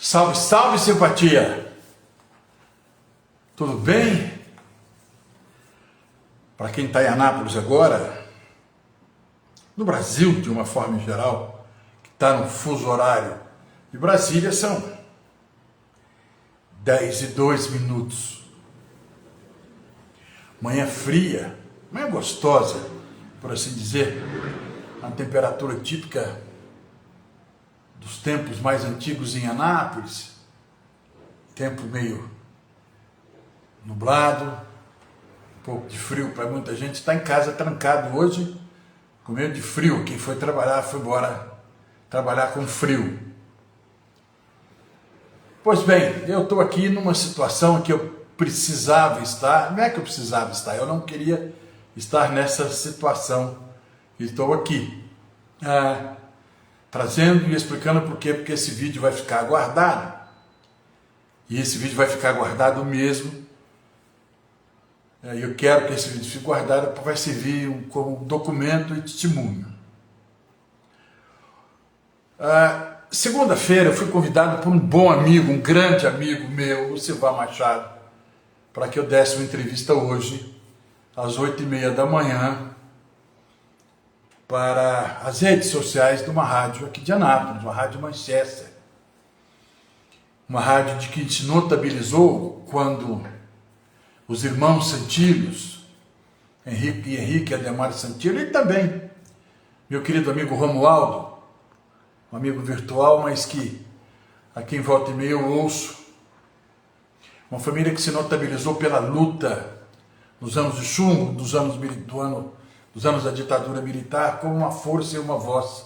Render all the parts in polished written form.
Salve, salve, simpatia! Tudo bem? Para quem está em Anápolis agora, no Brasil de uma forma geral, que está no fuso horário de Brasília, são 10:02. Manhã fria, manhã gostosa, por assim dizer, a temperatura típica dos tempos mais antigos em Anápolis, tempo meio nublado, um pouco de frio para muita gente, está em casa trancado hoje, com medo de frio. Quem foi trabalhar foi embora trabalhar com frio. Pois bem, eu estou aqui numa situação que eu precisava estar, não é que eu precisava estar, eu não queria estar nessa situação. Estou aqui, trazendo e explicando por quê, porque esse vídeo vai ficar guardado. E esse vídeo vai ficar guardado mesmo. Eu quero que esse vídeo fique guardado, vai servir como documento e testemunho. Segunda-feira eu fui convidado por um bom amigo, um grande amigo meu, o Silvio Machado, para que eu desse uma entrevista hoje, às 8:30 da manhã, para as redes sociais de uma rádio aqui de Anápolis, uma rádio Manchester. Uma rádio de que se notabilizou quando os irmãos Santilhos, Henrique e Ademar Santilho, e também meu querido amigo Romualdo, um amigo virtual, mas a quem volta e meia eu ouço, uma família que se notabilizou pela luta nos anos de chumbo, dos anos da ditadura militar, como uma força e uma voz.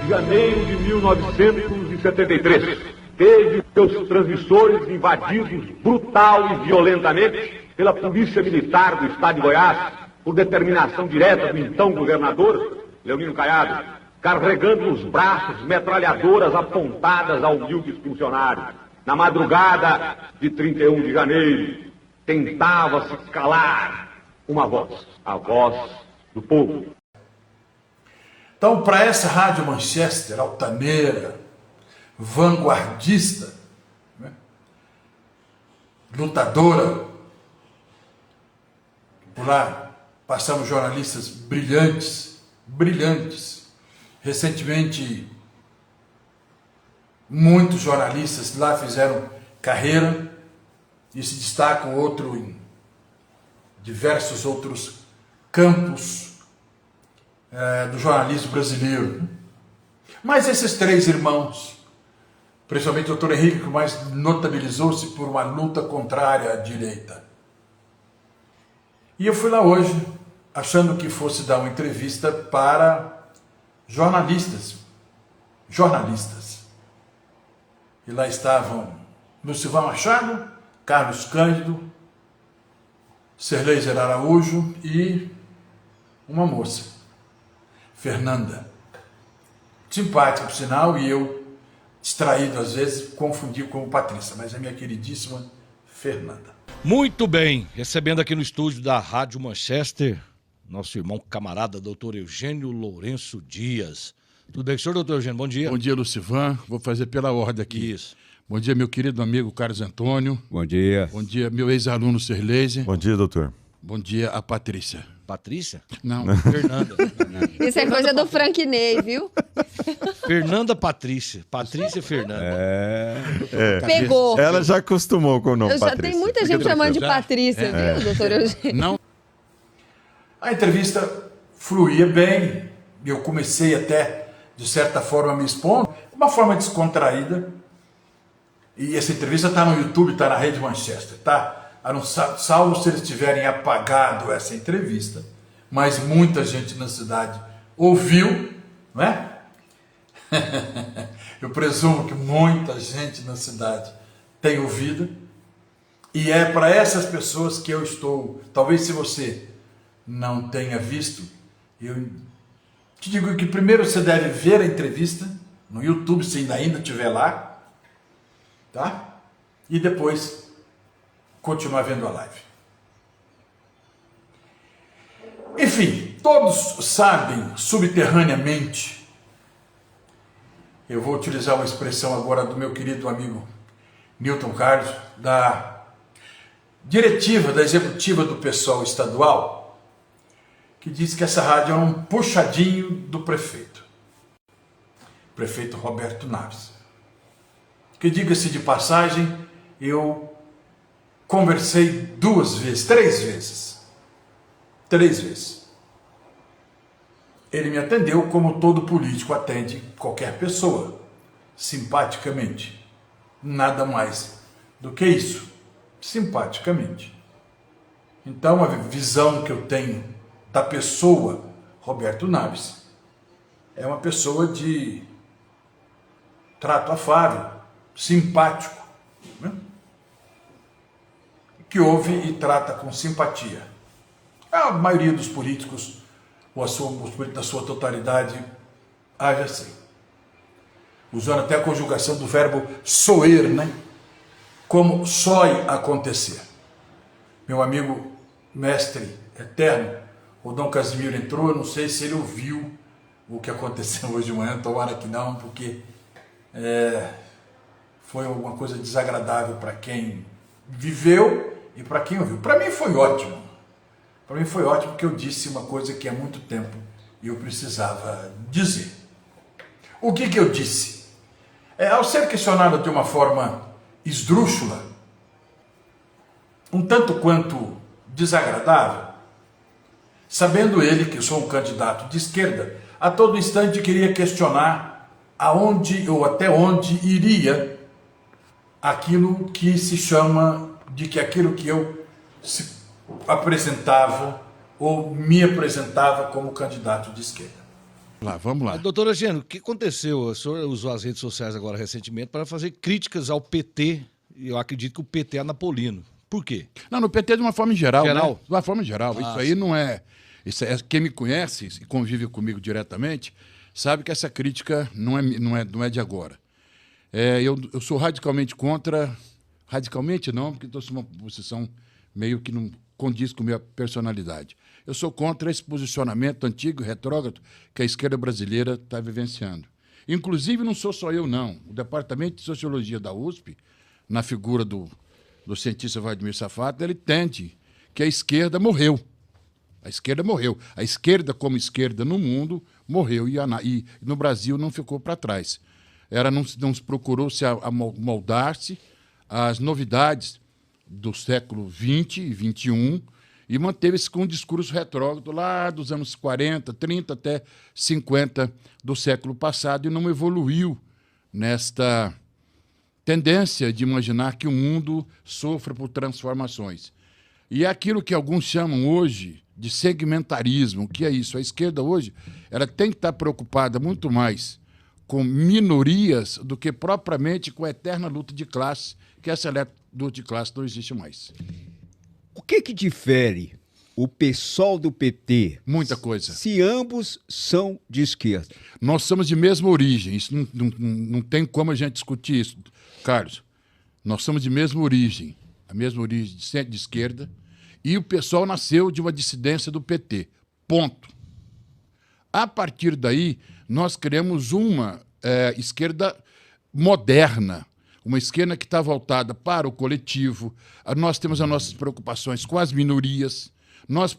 Janeiro de 1973, teve seus transmissores invadidos brutal e violentamente pela Polícia Militar do Estado de Goiás, por determinação direta do então governador, Leonino Caiado, carregando nos braços metralhadoras apontadas ao humilde funcionário. Na madrugada de 31 de janeiro, tentava-se calar uma voz, a voz do povo. Então, para essa rádio Manchester, altaneira, vanguardista, né, lutadora, por lá passamos jornalistas brilhantes. Recentemente, muitos jornalistas lá fizeram carreira e se destacam em diversos outros campos do jornalismo brasileiro. Mas esses três irmãos, principalmente o doutor Henrique, que mais notabilizou-se por uma luta contrária à direita. E eu fui lá hoje, achando que fosse dar uma entrevista para jornalistas. E lá estavam Silvio Machado, Carlos Cândido, Serleiser Araújo e uma moça, Fernanda. Simpática, por sinal, e eu, distraído às vezes, confundi com Patrícia, mas é minha queridíssima Fernanda. Muito bem, recebendo aqui no estúdio da Rádio Manchester, nosso irmão camarada, doutor Eugênio Lourenço Dias. Tudo bem com o senhor, doutor Eugênio? Bom dia. Bom dia, Lucivan. Vou fazer pela ordem aqui. Isso. Bom dia, meu querido amigo Carlos Antônio. Bom dia. Bom dia, meu ex-aluno Serleiser. Bom dia, doutor. Bom dia, a Patrícia. Patrícia? Não. Fernanda. Isso é coisa do Franquinei, viu? Fernanda Patrícia. Patrícia Fernanda. Pegou. Ela já acostumou com o nome Patrícia. Tem muita gente chamando de Patrícia, viu, doutor Eugênio? Não. A entrevista fluía bem. Eu comecei até, de certa forma, a me expondo. Uma forma descontraída. E essa entrevista está no YouTube, está na Rede Manchester, tá? Salvo se eles tiverem apagado essa entrevista. Mas muita gente na cidade ouviu, não é? Eu presumo que muita gente na cidade tem ouvido. E é para essas pessoas que eu estou. Talvez se você não tenha visto, eu te digo que primeiro você deve ver a entrevista no YouTube, se ainda estiver lá, tá? E depois continuar vendo a live. Enfim, todos sabem subterraneamente eu vou utilizar uma expressão agora do meu querido amigo Newton Carlos, da diretiva, da executiva do PSOL estadual, que diz que essa rádio é um puxadinho do prefeito Roberto Naves. Que, diga-se de passagem, eu conversei 3 vezes. Ele me atendeu como todo político atende qualquer pessoa, simpaticamente. Nada mais do que isso, simpaticamente. Então, a visão que eu tenho da pessoa Roberto Naves é uma pessoa de trato afável, simpático, né? Que ouve e trata com simpatia. A maioria dos políticos, ou os políticos da sua totalidade, age assim. Usando até a conjugação do verbo soer, né? Como sói acontecer. Meu amigo mestre eterno, o Dom Casimiro entrou, eu não sei se ele ouviu o que aconteceu hoje de manhã, tomara que não, porque foi alguma coisa desagradável para quem viveu e para quem ouviu. Para mim foi ótimo. Para mim foi ótimo porque eu disse uma coisa que há muito tempo eu precisava dizer. O que eu disse? Ao ser questionado de uma forma esdrúxula, um tanto quanto desagradável, sabendo ele que eu sou um candidato de esquerda, a todo instante queria questionar aonde ou até onde iria aquilo que se chama de que aquilo que eu apresentava ou me apresentava como candidato de esquerda. Vamos lá. Doutor Eugênio, o que aconteceu? O senhor usou as redes sociais agora recentemente para fazer críticas ao PT, e eu acredito que o PT é anapolino. Por quê? Não, no PT de uma forma geral. Geral? Né? De uma forma geral. Isso aí não é... Quem me conhece e convive comigo diretamente sabe que essa crítica não é de agora. Eu sou radicalmente contra... Radicalmente não, porque estou numa posição meio que não condiz com a minha personalidade. Eu sou contra esse posicionamento antigo, retrógrado, que a esquerda brasileira está vivenciando. Inclusive, não sou só eu, não. O Departamento de Sociologia da USP, na figura do cientista Vladimir Safato, ele entende que a esquerda morreu. A esquerda morreu. A esquerda, como esquerda no mundo, morreu. E no Brasil não ficou para trás. Não procurou se moldar-se às novidades do século XX e XXI e manteve-se com um discurso retrógrado lá dos anos 40, 30 até 50 do século passado e não evoluiu nesta tendência de imaginar que o mundo sofra por transformações. E é aquilo que alguns chamam hoje de segmentarismo. O que é isso? A esquerda hoje ela tem que estar preocupada muito mais com minorias do que propriamente com a eterna luta de classe, que essa luta de classe não existe mais. O que difere o PSOL do PT? Muita coisa. Se ambos são de esquerda. Nós somos de mesma origem. Isso não tem como a gente discutir isso, Carlos. Nós somos de mesma origem. A mesma origem de esquerda. E o PSOL nasceu de uma dissidência do PT. Ponto. A partir daí, nós criamos uma esquerda moderna. Uma esquerda que está voltada para o coletivo. Nós temos as nossas preocupações com as minorias. Nós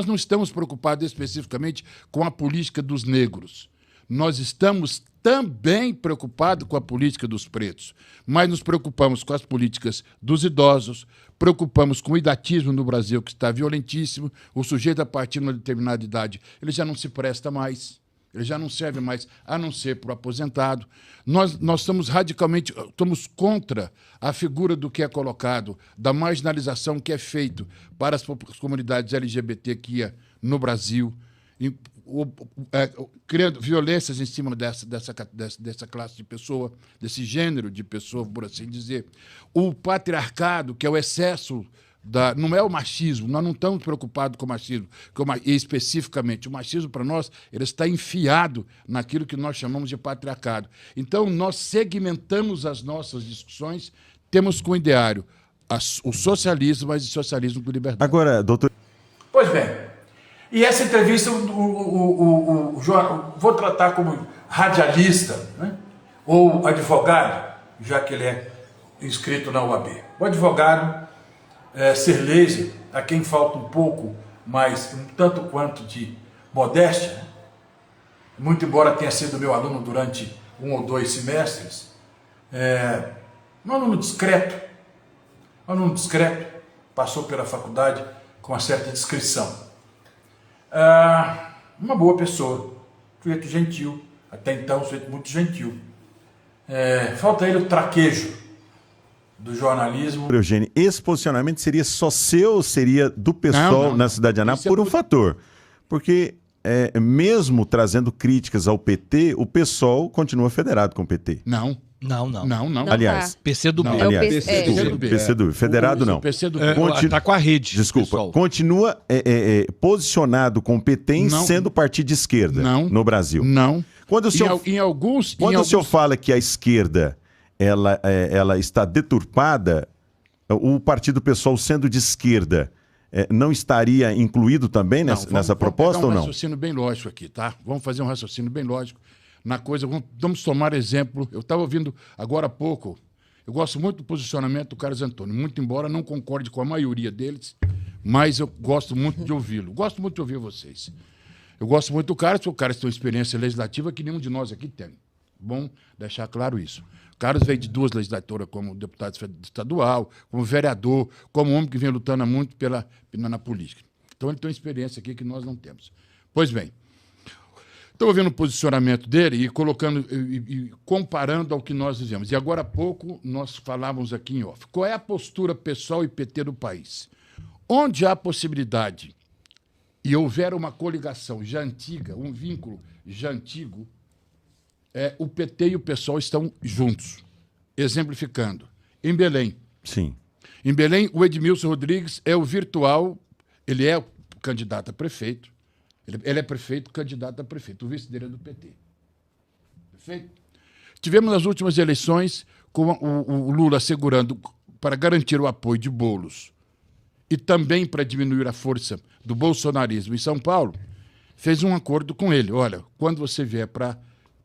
não estamos preocupados especificamente com a política dos negros. Nós estamos também preocupados com a política dos pretos. Mas nos preocupamos com as políticas dos idosos, preocupamos com o idatismo no Brasil, que está violentíssimo. O sujeito, a partir de uma determinada idade, ele já não se presta mais. Ele já não serve mais a não ser para o aposentado. Nós estamos estamos contra a figura do que é colocado, da marginalização que é feito para as comunidades LGBTQIA no Brasil, criando violências em cima dessa classe de pessoa, desse gênero de pessoa, por assim dizer. O patriarcado, que é o excesso não é o machismo, nós não estamos preocupados com o machismo, e especificamente o machismo para nós, ele está enfiado naquilo que nós chamamos de patriarcado. Então, nós segmentamos as nossas discussões, temos como ideário o socialismo, mas o socialismo com liberdade. Agora, doutor... Pois bem, e essa entrevista, vou tratar como radialista, né? ou advogado, já que ele é inscrito na UAB. O advogado Serlese, a quem falta um pouco mais, um tanto quanto de modéstia, muito embora tenha sido meu aluno durante 1 ou 2 semestres, um aluno discreto, passou pela faculdade com uma certa discrição. Uma boa pessoa, sujeito gentil, até então sujeito muito gentil. Falta ele o traquejo do jornalismo. Eugênio, esse posicionamento seria só seu, seria do PSOL na cidade de Anápolis, por um fator. Porque, mesmo trazendo críticas ao PT, o PSOL continua federado com o PT. Não. Aliás, PCdoB. aliás, PCdoB. Federado não. Tá com a rede. Desculpa. pessoal. Continua posicionado com o PT em sendo partido de esquerda no Brasil. Não. Quando o senhor, o senhor fala que a esquerda ela está deturpada, o partido PSOL sendo de esquerda não estaria incluído também nessa proposta ou não? Vamos fazer um raciocínio bem lógico aqui, tá? Vamos fazer um raciocínio bem lógico na coisa. Vamos tomar exemplo. Eu estava ouvindo agora há pouco, eu gosto muito do posicionamento do Carlos Antônio, muito embora não concorde com a maioria deles, mas eu gosto muito de ouvi-lo. Gosto muito de ouvir vocês. Eu gosto muito do Carlos, porque o Carlos tem uma experiência legislativa que nenhum de nós aqui tem. Bom deixar claro isso. O Carlos veio de 2 legislaturas como deputado estadual, como vereador, como homem que vem lutando há muito na política. Então ele tem uma experiência aqui que nós não temos. Pois bem, estou ouvindo o posicionamento dele e colocando e comparando ao que nós vivemos. E agora há pouco nós falávamos aqui em off. Qual é a postura PSOL e PT do país? Onde há possibilidade e houver uma coligação já antiga, um vínculo já antigo, o PT e o PSOL estão juntos. Exemplificando, em Belém. Sim. Em Belém, o Edmilson Rodrigues é o virtual, ele é o candidato a prefeito, ele é prefeito, candidato a prefeito, o vice dele é do PT. Perfeito? Tivemos nas últimas eleições com o Lula assegurando, para garantir o apoio de Boulos e também para diminuir a força do bolsonarismo em São Paulo, fez um acordo com ele. Olha, quando você vier para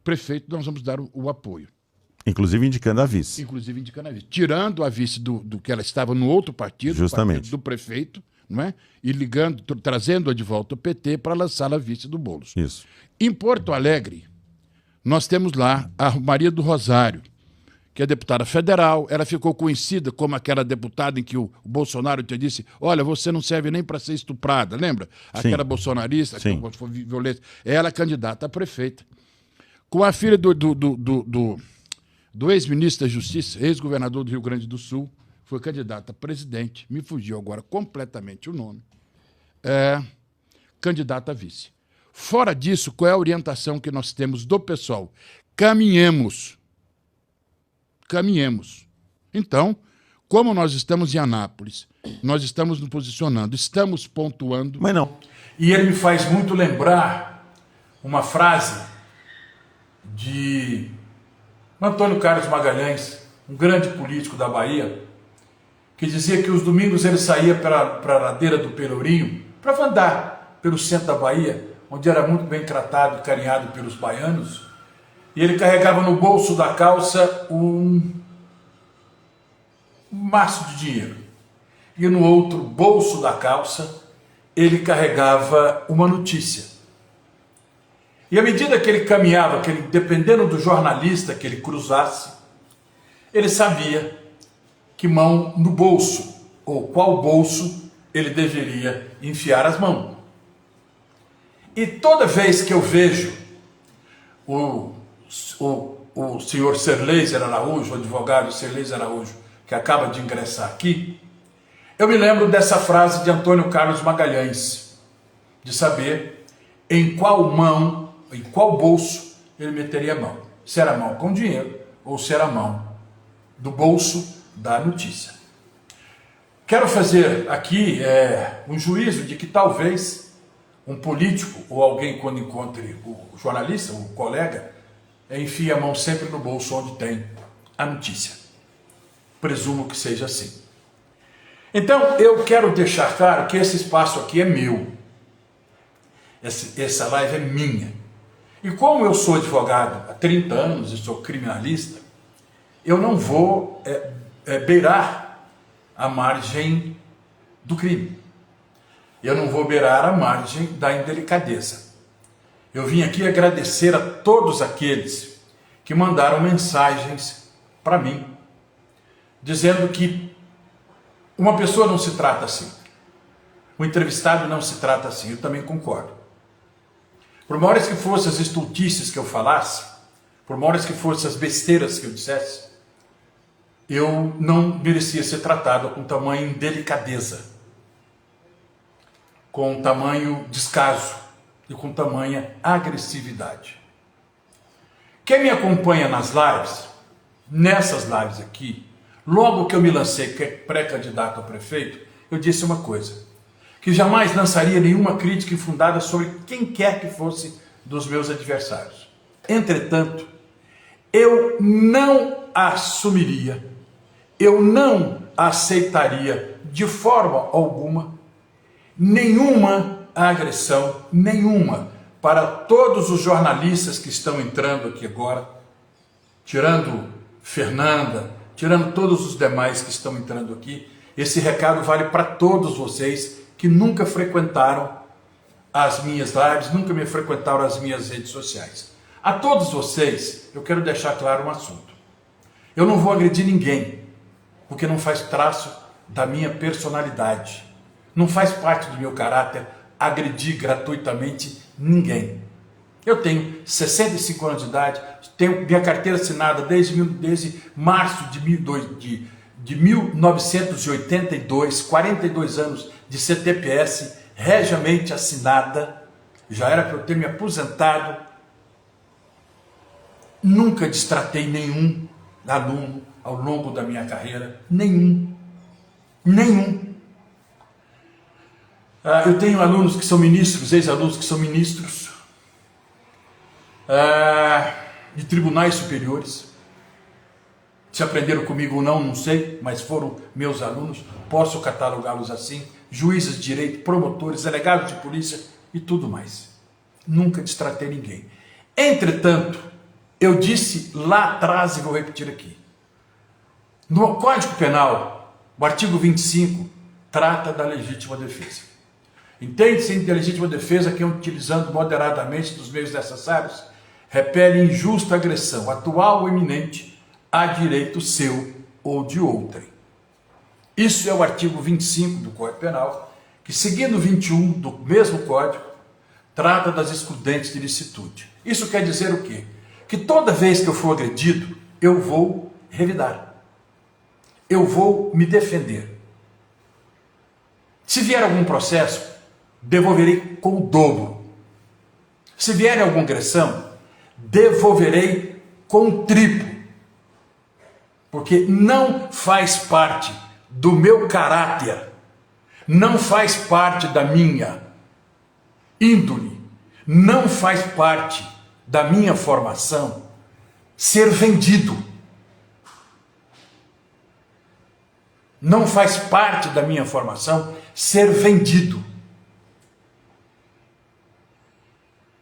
prefeito, nós vamos dar o apoio. Inclusive indicando a vice. Tirando a vice do que ela estava no outro partido, justamente, partido do prefeito, não é? E trazendo-a de volta o PT para lançá-la a vice do Boulos. Isso. Em Porto Alegre, nós temos lá a Maria do Rosário, que é deputada federal. Ela ficou conhecida como aquela deputada em que o Bolsonaro te disse: olha, você não serve nem para ser estuprada, lembra? Aquela bolsonarista, que foi violenta. Ela é candidata a prefeita. Com a filha do ex-ministro da Justiça, ex-governador do Rio Grande do Sul, foi candidata a presidente, me fugiu agora completamente o nome, candidata a vice. Fora disso, qual é a orientação que nós temos do pessoal? Caminhemos. Então, como nós estamos em Anápolis, nós estamos nos posicionando, estamos pontuando... Mas não. E ele me faz muito lembrar uma frase de Antônio Carlos Magalhães, um grande político da Bahia, que dizia que os domingos ele saía para a ladeira do Pelourinho para andar pelo centro da Bahia, onde era muito bem tratado e carinhado pelos baianos, e ele carregava no bolso da calça um maço de dinheiro, e no outro bolso da calça ele carregava uma notícia. E à medida que ele caminhava, dependendo do jornalista que ele cruzasse, ele sabia que mão no bolso, ou qual bolso ele deveria enfiar as mãos. E toda vez que eu vejo o senhor Serlese Araújo, o advogado Serlese Araújo, que acaba de ingressar aqui, eu me lembro dessa frase de Antônio Carlos Magalhães, de saber em qual mão, em qual bolso ele meteria a mão. Se era a mão com dinheiro ou se era a mão do bolso da notícia. Quero fazer aqui um juízo de que talvez um político ou alguém, quando encontre o jornalista, o colega, enfie a mão sempre no bolso onde tem a notícia. Presumo que seja assim. Então, eu quero deixar claro que esse espaço aqui é meu. Essa live é minha. E como eu sou advogado há 30 anos e sou criminalista, eu não vou beirar a margem do crime. Eu não vou beirar a margem da indelicadeza. Eu vim aqui agradecer a todos aqueles que mandaram mensagens para mim, dizendo que uma pessoa não se trata assim. O entrevistado não se trata assim. Eu também concordo. Por maiores que fossem as estultices que eu falasse, por maiores que fossem as besteiras que eu dissesse, eu não merecia ser tratado com tamanha indelicadeza, com tamanho descaso e com tamanha agressividade. Quem me acompanha nas lives, nessas lives aqui, logo que eu me lancei pré-candidato a prefeito, eu disse uma coisa, que jamais lançaria nenhuma crítica infundada sobre quem quer que fosse dos meus adversários. Entretanto, eu não assumiria, eu não aceitaria de forma alguma nenhuma agressão, nenhuma, para todos os jornalistas que estão entrando aqui agora, tirando Fernanda, tirando todos os demais que estão entrando aqui. Esse recado vale para todos vocês que nunca frequentaram as minhas lives, nunca me frequentaram as minhas redes sociais. A todos vocês, eu quero deixar claro um assunto. Eu não vou agredir ninguém, porque não faz traço da minha personalidade. Não faz parte do meu caráter agredir gratuitamente ninguém. Eu tenho 65 anos de idade, tenho minha carteira assinada desde março de 1982, 42 anos de CTPS, regiamente assinada, já era para eu ter me aposentado. Nunca destratei nenhum aluno ao longo da minha carreira, nenhum. Eu tenho alunos que são ministros, ex-alunos que são ministros de tribunais superiores. Se aprenderam comigo ou não, não sei, mas foram meus alunos, posso catalogá-los assim, juízes de direito, promotores, delegados de polícia e tudo mais. Nunca destratei ninguém. Entretanto, eu disse lá atrás e vou repetir aqui. No Código Penal, o artigo 25 trata da legítima defesa. Entende-se de legítima defesa quem, utilizando moderadamente dos meios necessários, repele injusta agressão, atual ou iminente, a direito seu ou de outrem. Isso é o artigo 25 do Código Penal, que, seguindo o 21 do mesmo Código, trata das excludentes de licitude. Isso quer dizer o quê? Que toda vez que eu for agredido, eu vou revidar. Eu vou me defender. Se vier algum processo, devolverei com o dobro. Se vier alguma agressão, devolverei com o triplo. Porque não faz parte do meu caráter, não faz parte da minha índole, não faz parte da minha formação ser vendido. Não faz parte da minha formação ser vendido.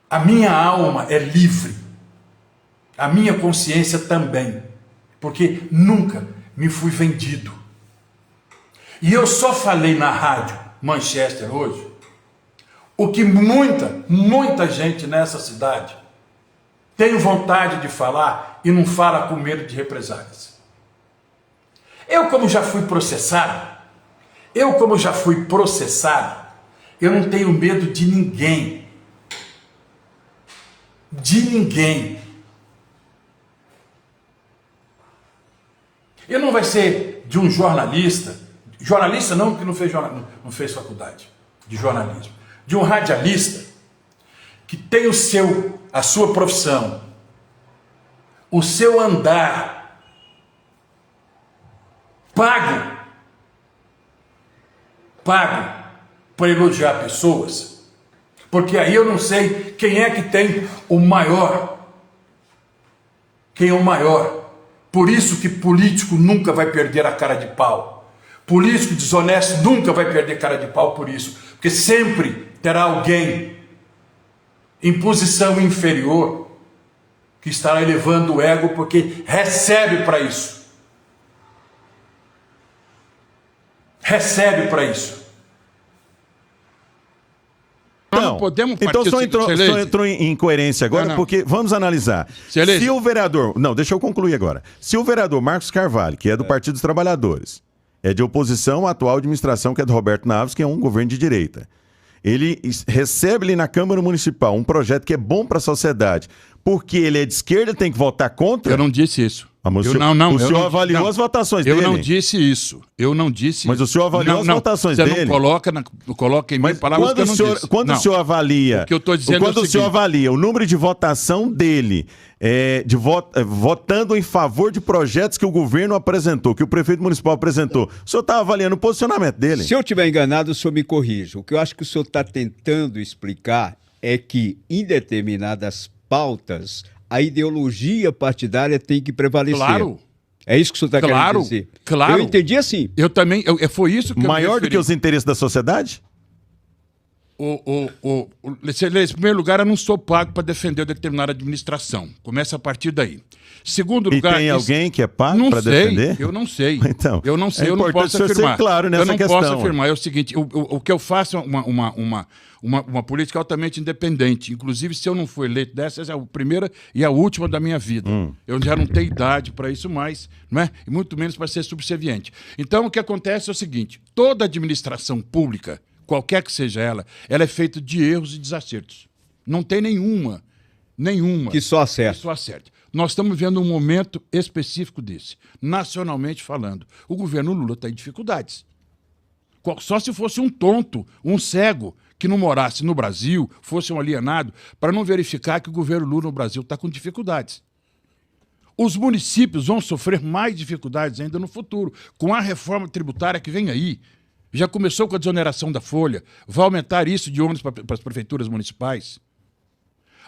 A minha alma é livre, a minha consciência também, porque nunca me fui vendido. E eu só falei na rádio Manchester hoje o que muita gente nessa cidade tem vontade de falar e não fala com medo de represálias. Eu, como já fui processado, eu não tenho medo de ninguém. De ninguém. E não vai ser de um jornalista não, que não fez faculdade de jornalismo, de um radialista que tem a sua profissão, o seu andar pago para elogiar pessoas, porque aí eu não sei quem é que tem o maior, quem é o maior. Por isso que político nunca vai perder a cara de pau. Político desonesto nunca vai perder cara de pau por isso. Porque sempre terá alguém em posição inferior, que está elevando o ego porque recebe para isso. Recebe para isso. Não podemos então só entrou em incoerência agora, porque vamos analisar. Se o vereador... Não, deixa eu concluir agora. Se o vereador Marcos Carvalho, que é do Partido dos Trabalhadores, é de oposição à atual administração, que é do Roberto Naves, que é um governo de direita, ele recebe ali na Câmara Municipal um projeto que é bom para a sociedade, porque ele é de esquerda, tem que votar contra? Eu não disse isso. O senhor avaliou as votações dele? Eu não disse isso. Mas o senhor avaliou as votações dele? Você não coloca em mim palavras que eu não disse. Quando o senhor avalia... O que eu estou dizendo quando o senhor avalia o número de votação dele, votando em favor de projetos que o governo apresentou, que o prefeito municipal apresentou, o senhor está avaliando o posicionamento dele? Se eu estiver enganado, o senhor me corrija. O que eu acho que o senhor está tentando explicar é que, em determinadas pautas, a ideologia partidária tem que prevalecer. Claro. É isso que o senhor está querendo dizer? Claro. Eu entendi assim. Eu também, foi isso que eu Maior do que os interesses da sociedade? Em primeiro lugar, eu não sou pago para defender determinada administração. Começa a partir daí. Segundo lugar... E tem alguém que é pago para defender? Eu não sei. Então, eu não sei, eu não posso afirmar. Claro nessa questão. Eu não posso afirmar. É o seguinte, o que eu faço é uma política altamente independente. Inclusive, se eu não for eleito dessa, é a primeira e a última da minha vida. Eu já não tenho idade para isso mais, não é? E muito menos para ser subserviente. Então, o que acontece é o seguinte, toda administração pública, qualquer que seja ela é feita de erros e desacertos. Não tem nenhuma que só acerte. Nós estamos vivendo um momento específico desse, nacionalmente falando. O governo Lula está em dificuldades. Só se fosse um tonto, um cego, que não morasse no Brasil, fosse um alienado, para não verificar que o governo Lula no Brasil está com dificuldades. Os municípios vão sofrer mais dificuldades ainda no futuro, com a reforma tributária que vem aí. Já começou com a desoneração da folha, vai aumentar isso de ônus para as prefeituras municipais.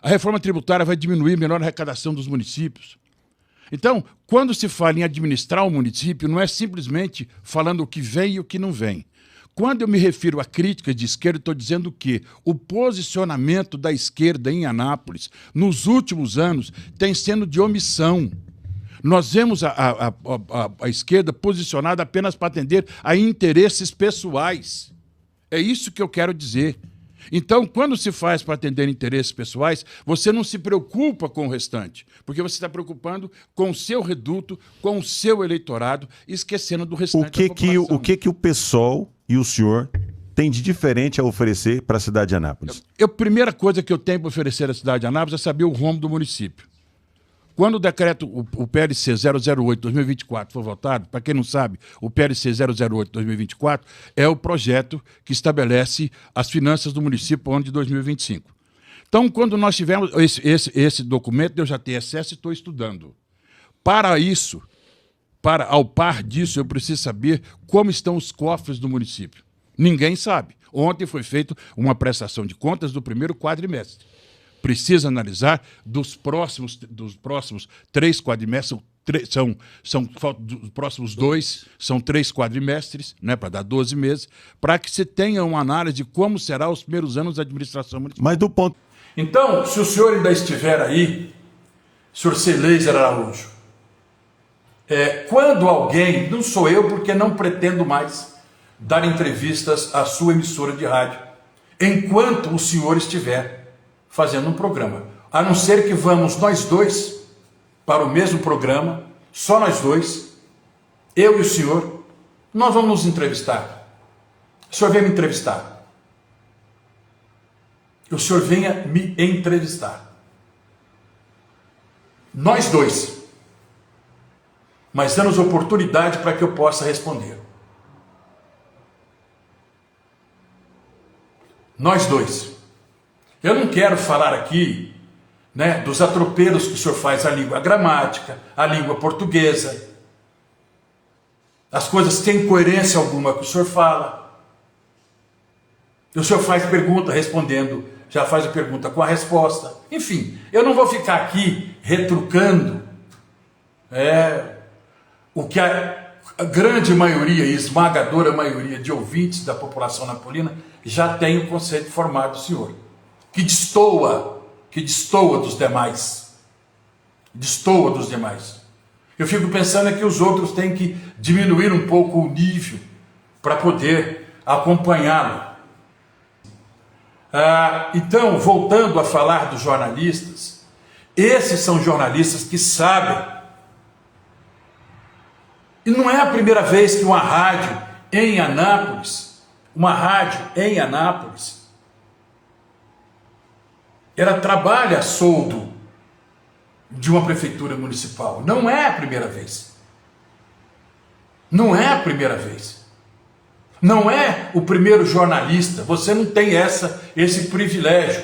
A reforma tributária vai diminuir a menor arrecadação dos municípios. Então, quando se fala em administrar o município, não é simplesmente falando o que vem e o que não vem. Quando eu me refiro a críticas de esquerda, estou dizendo que o posicionamento da esquerda em Anápolis, nos últimos anos, tem sendo de omissão. Nós vemos a esquerda posicionada apenas para atender a interesses pessoais. É isso que eu quero dizer. Então, quando se faz para atender interesses pessoais, você não se preocupa com o restante, porque você está preocupando com o seu reduto, com o seu eleitorado, esquecendo do restante da população. O que o PSOL e o senhor têm de diferente a oferecer para a cidade de Anápolis? A primeira coisa que eu tenho para oferecer à cidade de Anápolis é saber o rumo do município. Quando o decreto, o PLC 008-2024 for votado, para quem não sabe, o PLC 008-2024 é o projeto que estabelece as finanças do município para o ano de 2025. Então, quando nós tivermos esse documento, eu já tenho acesso e estou estudando. Para isso, ao par disso, eu preciso saber como estão os cofres do município. Ninguém sabe. Ontem foi feita uma prestação de contas do primeiro quadrimestre. Precisa analisar dos próximos 3 quadrimestres, dos próximos 2, são 3 quadrimestres, né, para dar 12 meses, para que se tenha uma análise de como será os primeiros anos da administração municipal. Mas do ponto... Então, se o senhor ainda estiver aí, senhor Celeiser Araújo, quando alguém, não sou eu porque não pretendo mais dar entrevistas à sua emissora de rádio, enquanto o senhor estiver fazendo um programa. A não ser que vamos nós dois para o mesmo programa, só nós dois, eu e o senhor, nós vamos nos entrevistar. O senhor venha me entrevistar. O senhor venha me entrevistar. Nós dois. Mas dando-nos oportunidade para que eu possa responder. Nós dois. Eu não quero falar aqui, né, dos atropelos que o senhor faz à língua gramática, à língua portuguesa, as coisas que têm coerência alguma que o senhor fala. O senhor faz pergunta respondendo, já faz a pergunta com a resposta. Enfim, eu não vou ficar aqui retrucando o que a grande maioria, esmagadora maioria de ouvintes da população napolina já tem o conceito formado do senhor, que destoa que destoa dos demais. Destoa dos demais. Eu fico pensando é que os outros têm que diminuir um pouco o nível para poder acompanhá-lo. Então, voltando a falar dos jornalistas, esses são jornalistas que sabem. E não é a primeira vez que uma rádio em Anápolis, ela trabalha a soldo de uma prefeitura municipal. Não é a primeira vez. Não é a primeira vez. Não é o primeiro jornalista. Você não tem esse privilégio.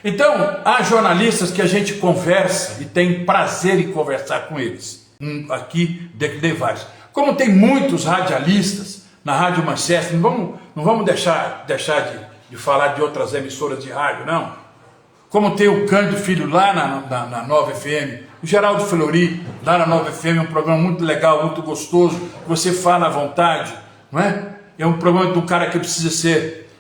Então, há jornalistas que a gente conversa e tem prazer em conversar com eles. Aqui declinei vários. Como tem muitos radialistas na Rádio Manchester, não vamos deixar de falar de outras emissoras de rádio, não. Como tem o Cândido Filho lá na Nova FM, o Geraldo Fleury lá na Nova FM, é um programa muito legal, muito gostoso, você fala à vontade, não é? É um programa de um cara que precisa ser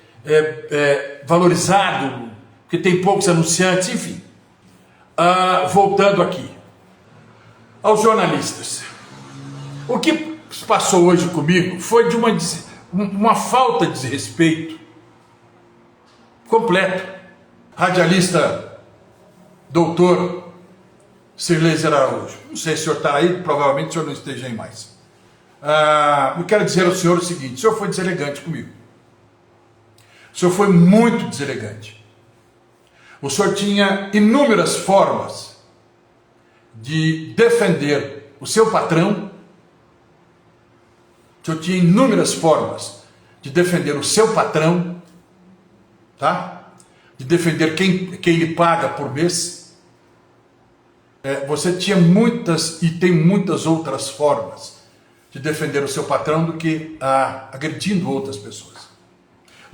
valorizado, porque tem poucos anunciantes, enfim. Voltando aqui aos jornalistas. O que passou hoje comigo foi de uma falta de respeito completo. Radialista doutor Cirlei Araújo. Não sei se o senhor está aí, provavelmente o senhor não esteja aí mais. Eu quero dizer ao senhor o seguinte: o senhor foi deselegante comigo. O senhor foi muito deselegante. O senhor tinha inúmeras formas de defender o seu patrão. O senhor tinha inúmeras formas de defender o seu patrão, tá? De defender quem lhe paga por mês. Você tinha muitas e tem muitas outras formas de defender o seu patrão do que agredindo outras pessoas.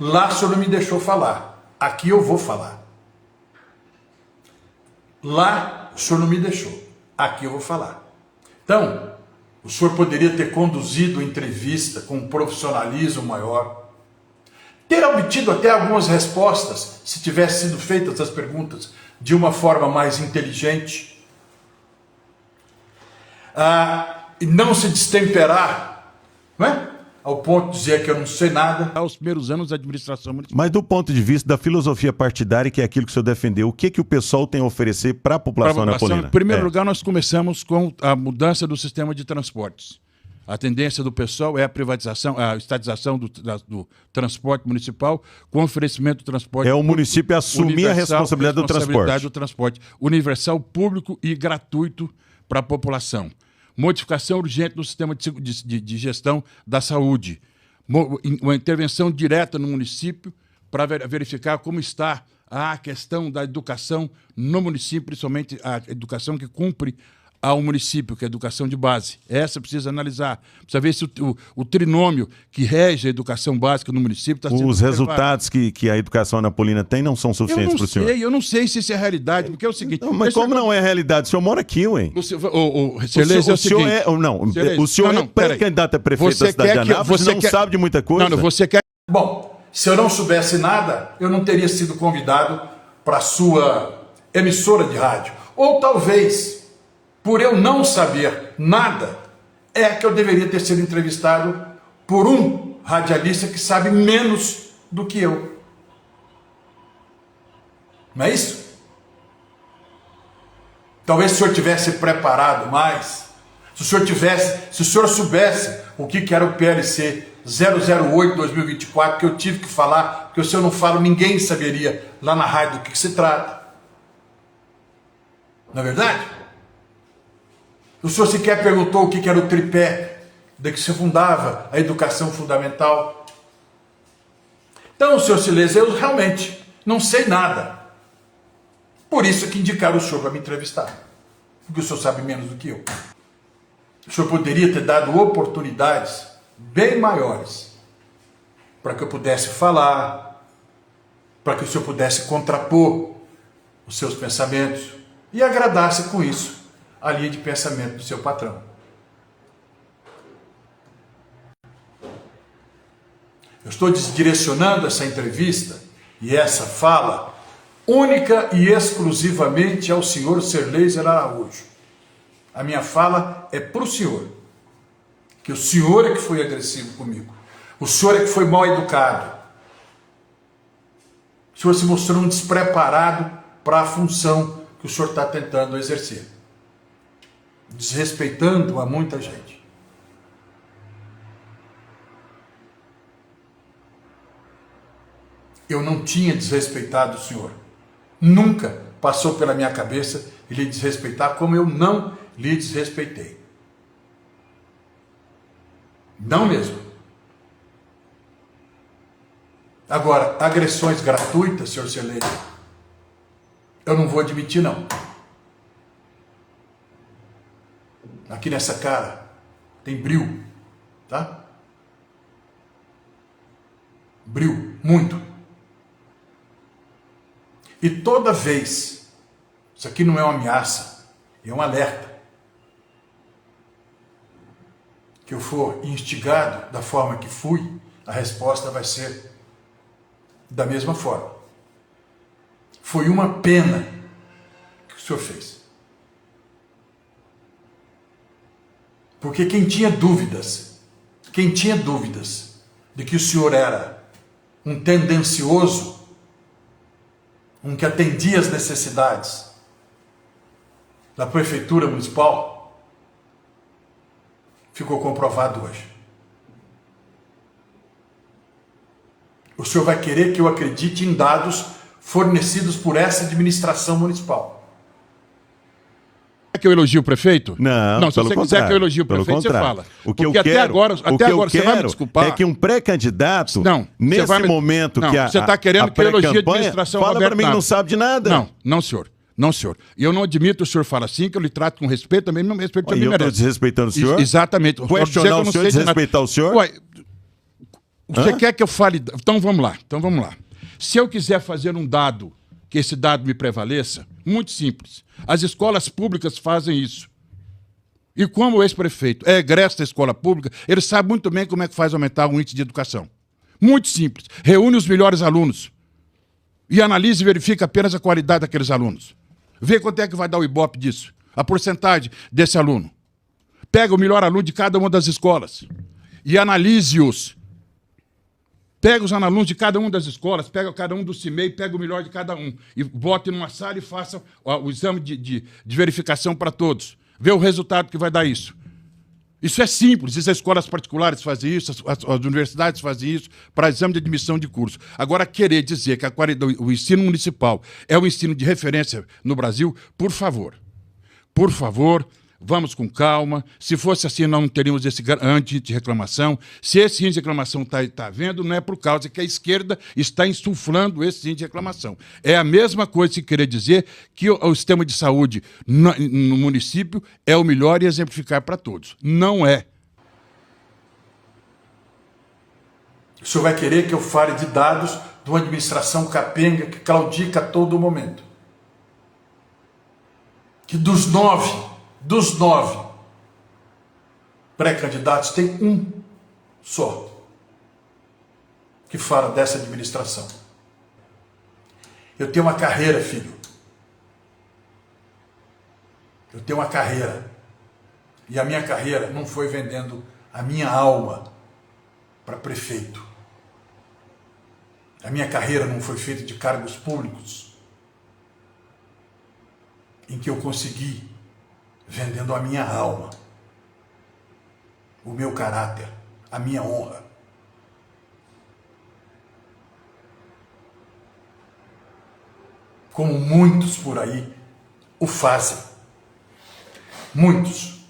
Lá o senhor não me deixou falar. Aqui eu vou falar. Lá o senhor não me deixou. Aqui eu vou falar. Então, o senhor poderia ter conduzido a entrevista com um profissionalismo maior, ter obtido até algumas respostas, se tivessem sido feitas as perguntas de uma forma mais inteligente, e não se destemperar, não é? Ao ponto de dizer que eu não sei nada. Aos primeiros anos da administração municipal. Mas do ponto de vista da filosofia partidária, que é aquilo que o senhor defendeu, o que o PSOL tem a oferecer para a população anapolina? Em primeiro lugar, nós começamos com a mudança do sistema de transportes. A tendência do PSOL é a privatização, a estatização do transporte municipal, com oferecimento do transporte. É o município assumir a responsabilidade do transporte. Universal, público e gratuito para a população. Modificação urgente no sistema de gestão da saúde. Uma intervenção direta no município para verificar como está a questão da educação no município, principalmente a educação que cumpre ao município, que é a educação de base. Essa precisa analisar. Precisa ver se o trinômio que rege a educação básica no município está sendo Os resultados que a educação anapolina tem não são suficientes para o senhor? Eu não sei se isso é realidade, porque é o seguinte... Não, mas como não é realidade? O senhor mora aqui, ué. O senhor é pré-candidato a prefeito da cidade de Anápolis, não sabe de muita coisa. Não, você quer... Bom, se eu não soubesse nada, eu não teria sido convidado para a sua emissora de rádio. Ou talvez... por eu não saber nada, é que eu deveria ter sido entrevistado por um radialista que sabe menos do que eu. Não é isso? Talvez se o senhor tivesse preparado mais, se o senhor soubesse o que era o PLC 008-2024, que eu tive que falar, porque se eu não falo, ninguém saberia lá na rádio do que se trata. Não é verdade? O senhor sequer perguntou o que era o tripé de que se fundava a educação fundamental. Então, senhor Silêncio, eu realmente não sei nada. Por isso que indicaram o senhor para me entrevistar. Porque o senhor sabe menos do que eu. O senhor poderia ter dado oportunidades bem maiores para que eu pudesse falar, para que o senhor pudesse contrapor os seus pensamentos e agradasse com isso a linha de pensamento do seu patrão. Eu estou direcionando essa entrevista e essa fala única e exclusivamente ao senhor Serleiser Araújo. A minha fala é para o senhor, que o senhor é que foi agressivo comigo, o senhor é que foi mal educado, o senhor se mostrou um despreparado para a função que o senhor está tentando exercer, desrespeitando a muita gente. Eu não tinha desrespeitado o senhor. Nunca passou pela minha cabeça lhe desrespeitar, como eu não lhe desrespeitei. Não mesmo. Agora, agressões gratuitas, senhor Serleiser, eu não vou admitir, não. Aqui nessa cara tem bril, tá? Bril, muito. E toda vez, isso aqui não é uma ameaça, é um alerta, que eu for instigado da forma que fui, a resposta vai ser da mesma forma. Foi uma pena que o senhor fez. Porque quem tinha dúvidas de que o senhor era um tendencioso, um que atendia as necessidades da prefeitura municipal, ficou comprovado hoje. O senhor vai querer que eu acredite em dados fornecidos por essa administração municipal. Quer que eu elogie o prefeito? Não, se você quiser que eu elogie o prefeito, você fala. Porque até agora você vai me desculpar. É que um pré-candidato, nesse momento que você está querendo que eu elogie a administração fala Roberto para mim que não sabe de nada. Não, senhor. Não, senhor. E eu não admito o senhor fala assim, que eu lhe trato com respeito, também não respeito também merece. Eu estou desrespeitando o senhor? Exatamente. Questionar o senhor, desrespeitar o senhor? Ué, você quer que eu fale... Então vamos lá. Se eu quiser fazer um dado, que esse dado me prevaleça, muito simples. As escolas públicas fazem isso. E como o ex-prefeito é egresso da escola pública, ele sabe muito bem como é que faz aumentar o índice de educação. Muito simples. Reúne os melhores alunos e analisa e verifica apenas a qualidade daqueles alunos. Vê quanto é que vai dar o Ibope disso, a porcentagem desse aluno. Pega o melhor aluno de cada uma das escolas e analise-os. Pega os alunos de cada uma das escolas, pega cada um do CIMEI, pega o melhor de cada um e bote numa sala e faça o exame de verificação para todos. Vê o resultado que vai dar isso. Isso é simples, as escolas particulares fazem isso, as universidades fazem isso para exame de admissão de curso. Agora, querer dizer que o ensino municipal é o ensino de referência no Brasil, por favor, vamos com calma. Se fosse assim, nós não teríamos esse índice de reclamação. Se esse índice de reclamação está havendo, não é por causa que a esquerda está insuflando esse índice de reclamação. É a mesma coisa que querer dizer que o sistema de saúde no município é o melhor e exemplificar para todos. Não é. O senhor vai querer que eu fale de dados de uma administração capenga que claudica a todo momento. Que dos nove pré-candidatos, tem um só que fala dessa administração. Eu tenho uma carreira, filho. Eu tenho uma carreira. E a minha carreira não foi vendendo a minha alma para prefeito. A minha carreira não foi feita de cargos públicos em que eu consegui vendendo a minha alma, o meu caráter, a minha honra. Como muitos por aí o fazem. Muitos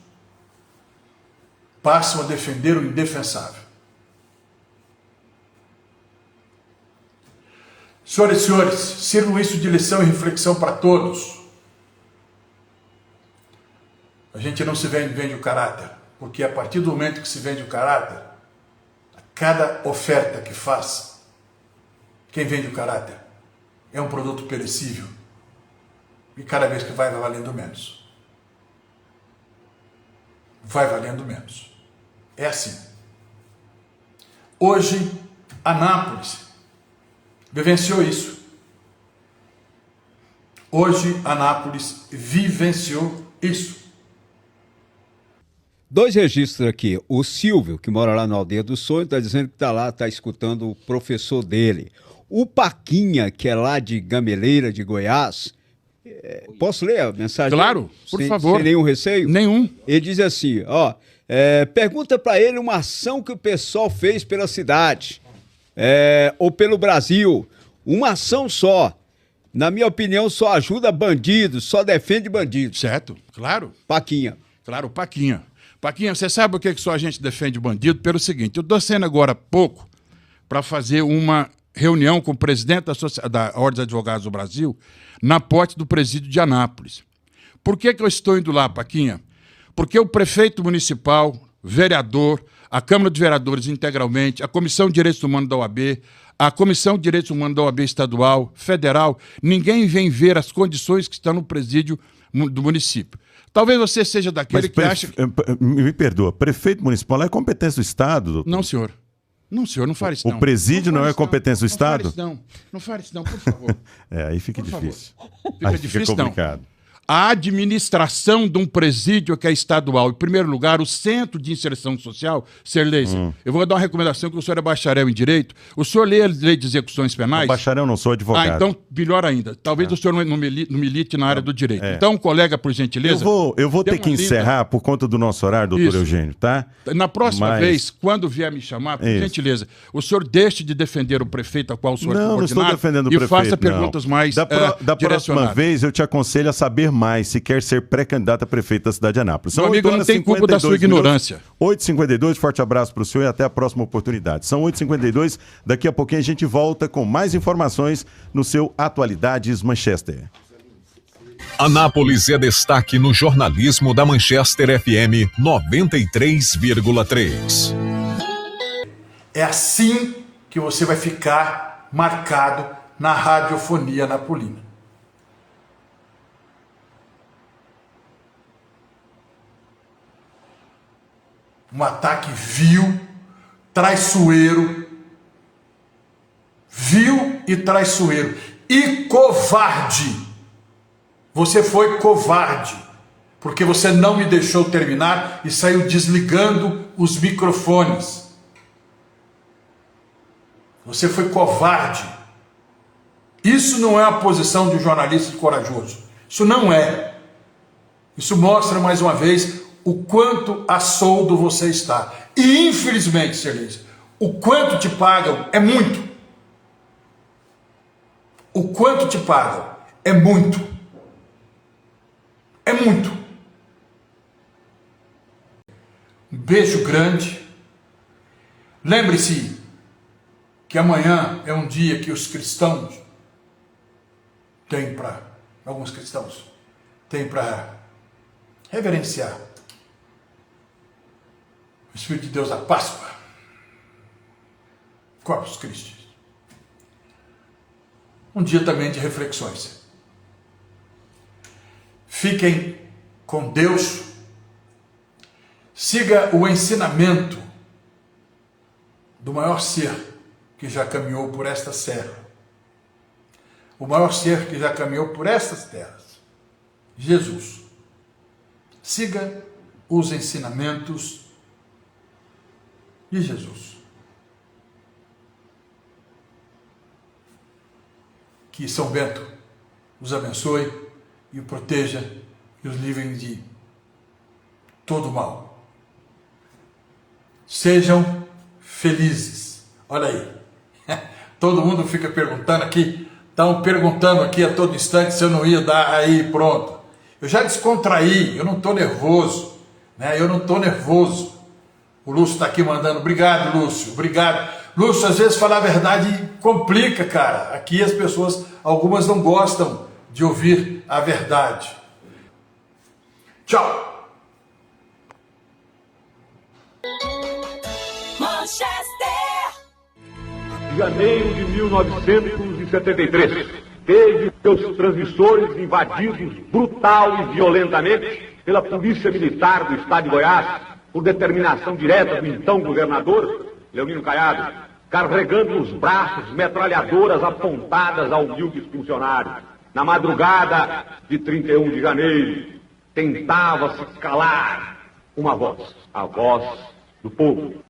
passam a defender o indefensável. Senhoras e senhores, sirvam isso de lição e reflexão para todos. A gente não se vende o caráter, porque a partir do momento que se vende o caráter, a cada oferta que faz, quem vende o caráter é um produto perecível e cada vez que vai valendo menos. Vai valendo menos. É assim. Hoje, Anápolis vivenciou isso. Hoje, Anápolis vivenciou isso. 2 registros aqui. O Silvio, que mora lá na Aldeia do Sonho, está dizendo que está lá, está escutando o professor dele. O Paquinha, que é lá de Gameleira, de Goiás, posso ler a mensagem? Claro, por favor. Sem nenhum receio? Nenhum. Ele diz assim, pergunta para ele uma ação que o pessoal fez pela cidade, ou pelo Brasil. Uma ação só. Na minha opinião, só ajuda bandidos, só defende bandidos. Certo, claro. Paquinha. Claro, Paquinha. Paquinha, você sabe o que só a gente defende bandido? Pelo seguinte, eu estou saindo agora há pouco para fazer uma reunião com o presidente da Ordem dos Advogados do Brasil na porta do presídio de Anápolis. Por que eu estou indo lá, Paquinha? Porque o prefeito municipal, vereador, a Câmara de Vereadores integralmente, a Comissão de Direitos Humanos da OAB, a Comissão de Direitos Humanos da OAB estadual, federal, ninguém vem ver as condições que estão no presídio do município. Talvez você seja daquele que acha... Me perdoa, prefeito municipal é competência do Estado, doutor? Não, senhor. Não, senhor, não fale isso não. O presídio não é competência do Estado? Não fale isso não, por favor. Aí fica difícil. Fica difícil, fica complicado. Não. A administração de um presídio que é estadual, em primeiro lugar, o Centro de Inserção Social, Sr. Leiser, eu vou dar uma recomendação que o senhor é bacharel em Direito. O senhor lê a Lei de Execuções Penais? Bacharel não sou advogado. Então, melhor ainda. Talvez o senhor não milite na área do Direito. Então, colega, por gentileza... Eu vou ter que encerrar por conta do nosso horário, doutor Eugênio, tá? Na próxima vez, quando vier me chamar, por gentileza, o senhor deixe de defender o prefeito a qual o senhor é subordinado. Não estou defendendo o prefeito, faça perguntas mais Da próxima vez, eu te aconselho a saber mais se quer ser pré-candidato a prefeito da cidade de Anápolis. Meu amigo, não tem culpa da sua ignorância. 8h52, forte abraço para o senhor e até a próxima oportunidade. São 8h52, daqui a pouquinho a gente volta com mais informações no seu Atualidades Manchester. Anápolis é destaque no jornalismo da Manchester FM 93,3. É assim que você vai ficar marcado na radiofonia anapolina. Um ataque vil, traiçoeiro, e covarde. Você foi covarde, porque você não me deixou terminar e saiu desligando os microfones. Você foi covarde. Isso não é a posição de um jornalista corajoso. Isso não é. Isso mostra mais uma vez o quanto a soldo você está. E infelizmente, Celise, o quanto te pagam é muito. O quanto te pagam é muito. É muito. Um beijo grande. Lembre-se que amanhã é um dia que os cristãos alguns cristãos têm para reverenciar o Espírito de Deus da Páscoa, Corpus Christi. Um dia também de reflexões. Fiquem com Deus. Siga o ensinamento do maior ser que já caminhou por esta serra. O maior ser que já caminhou por estas terras. Jesus. Siga os ensinamentos de Jesus. Que São Bento os abençoe e o proteja e os livre de todo mal. Sejam felizes. Olha aí. Todo mundo fica perguntando aqui, estão perguntando aqui a todo instante se eu não ia dar aí, pronto. Eu já descontraí, eu não estou nervoso, né? Eu não estou nervoso. O Lúcio está aqui mandando, obrigado, Lúcio, obrigado. Lúcio, às vezes falar a verdade complica, cara. Aqui as pessoas, algumas não gostam de ouvir a verdade. Tchau. Janeiro de 1973, teve seus transmissores invadidos brutal e violentamente pela Polícia Militar do Estado de Goiás, por determinação direta do então governador, Leonino Caiado, carregando nos braços metralhadoras apontadas a humildes funcionários. na madrugada de 31 de janeiro, tentava-se calar uma voz, a voz do povo.